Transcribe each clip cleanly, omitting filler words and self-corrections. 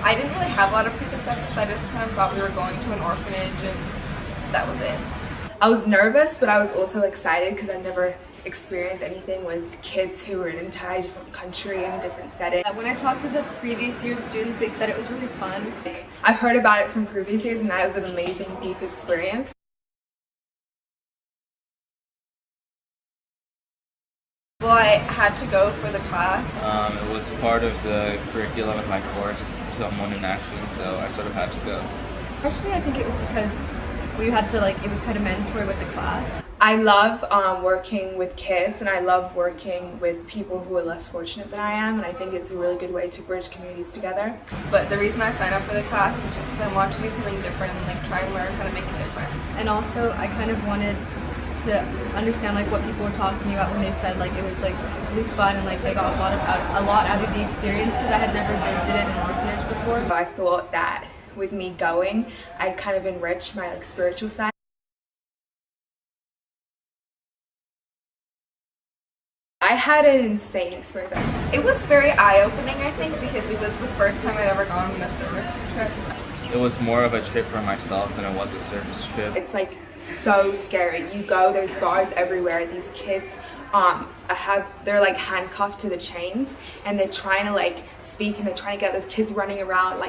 I didn't really have a lot of preconceptions. I just kind of thought we were going to an orphanage and that was it. I was nervous, but I was also excited because I never experienced anything with kids who were in an entirely different country in a different setting. When I talked to the previous year students, they said it was really fun. I've heard about it from previous years and that was an amazing, deep experience. Well, I had to go for the class. It was part of the curriculum of my course, Someone in Action, so I sort of had to go. Actually, I think it was because we had to it was kind of mandatory with the class. I love working with kids and I love working with people who are less fortunate than I am, and I think it's a really good way to bridge communities together. But the reason I signed up for the class is because I want to do something different and try and learn how to make a difference. And also, I kind of wanted to understand what people were talking about when they said it was really fun and they got a lot out of the experience, because I had never visited an orphanage before. I thought that with me going, I'd kind of enrich my spiritual side. I had an insane experience. It was very eye-opening, I think, because it was the first time I'd ever gone on a service trip. It was more of a trip for myself than it was a service trip. It's so scary. You go, there's bars everywhere. These kids they're handcuffed to the chains and they're trying to speak and they're trying to get those kids running around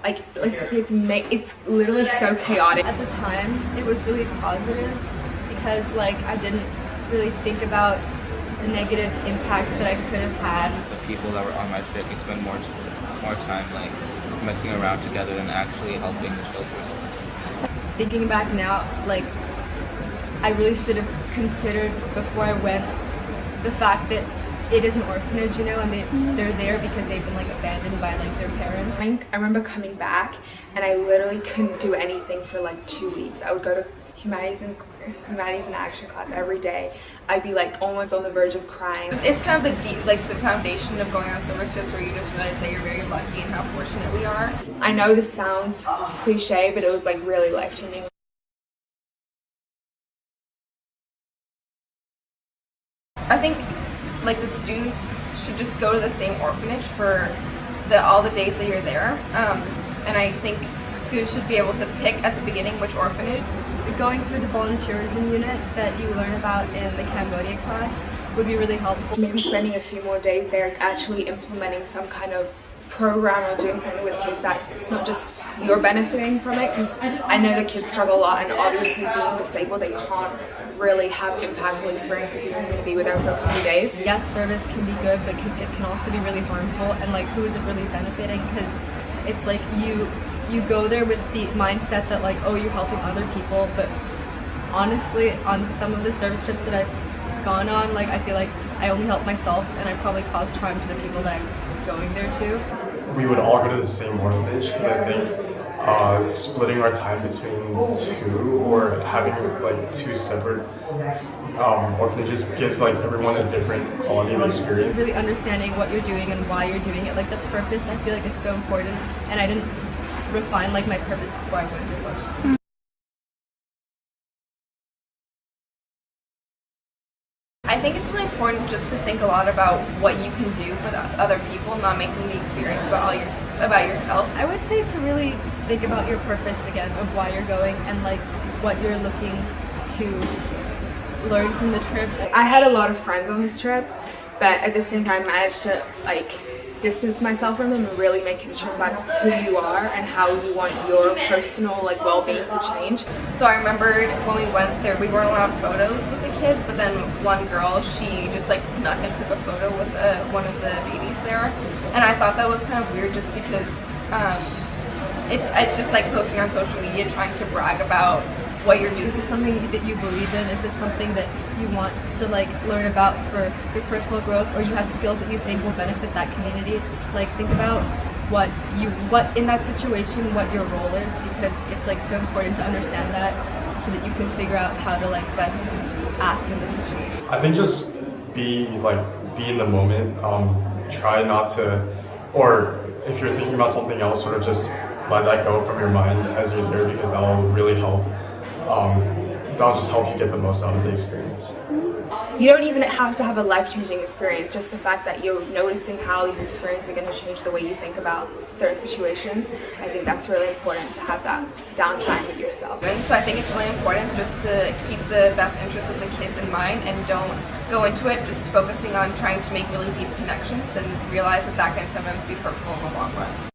it's literally so chaotic. At the time, it was really positive because I didn't really think about the negative impacts that I could have had. The people that were on my trip, we spent more time messing around together than actually helping the children. Thinking back now, I really should have considered before I went the fact that it is an orphanage, and they're there because they've been abandoned by their parents. I remember coming back and I literally couldn't do anything for 2 weeks. I would go to Humanities and Action class every day. I'd be almost on the verge of crying. It's kind of the foundation of going on service trips, where you just realize that you're very lucky and how fortunate we are. I know this sounds cliche, but it was really life-changing. I think the students should just go to the same orphanage for all the days that you're there, and I think students should be able to pick at the beginning which orphanage. Going through the volunteerism unit that you learn about in the Cambodia class would be really helpful. Maybe spending a few more days there actually implementing some kind of program or doing something with kids that it's not just you're benefiting from it, because I know the kids struggle a lot, and obviously being disabled they can't really have impactful experience if you're going to be with them for a couple of days. Yes, service can be good, but it can also be really harmful, and who is it really benefiting? Because it's you go there with the mindset that oh, you're helping other people, but honestly on some of the service trips that I've gone on, I feel I only help myself, and I probably caused harm to the people that I was going there to. We would all go to the same orphanage because I think splitting our time between two or having two separate orphanages gives everyone a different quality of experience. Really understanding what you're doing and why you're doing it, the purpose I feel is so important, and I didn't refine my purpose before I went to Foshan. I think it's really important just to think a lot about what you can do for the other people, not making the experience about yourself. I would say to really think about your purpose again, of why you're going and what you're looking to learn from the trip. I had a lot of friends on this trip, but at the same time managed to distance myself from them and really making sure about who you are and how you want your personal well-being to change. So I remembered when we went there, we weren't allowed photos with the kids, but then one girl, she just snuck and took a photo with one of the babies there, and I thought that was kind of weird, just because it's just posting on social media trying to brag about what you're doing. Is this something that you believe in? Is this something that you want to learn about for your personal growth, or you have skills that you think will benefit that community? Think about what in that situation what your role is, because it's so important to understand that so that you can figure out how to best act in this situation. I think just be in the moment. Try not to, or if you're thinking about something else, sort of just let that go from your mind as you're there, because that will really help that'll just help you get the most out of the experience. You don't even have to have a life-changing experience, just the fact that you're noticing how these experiences are going to change the way you think about certain situations. I think that's really important to have that downtime with yourself. And so I think it's really important just to keep the best interests of the kids in mind and don't go into it just focusing on trying to make really deep connections and realize that that can sometimes be hurtful in the long run.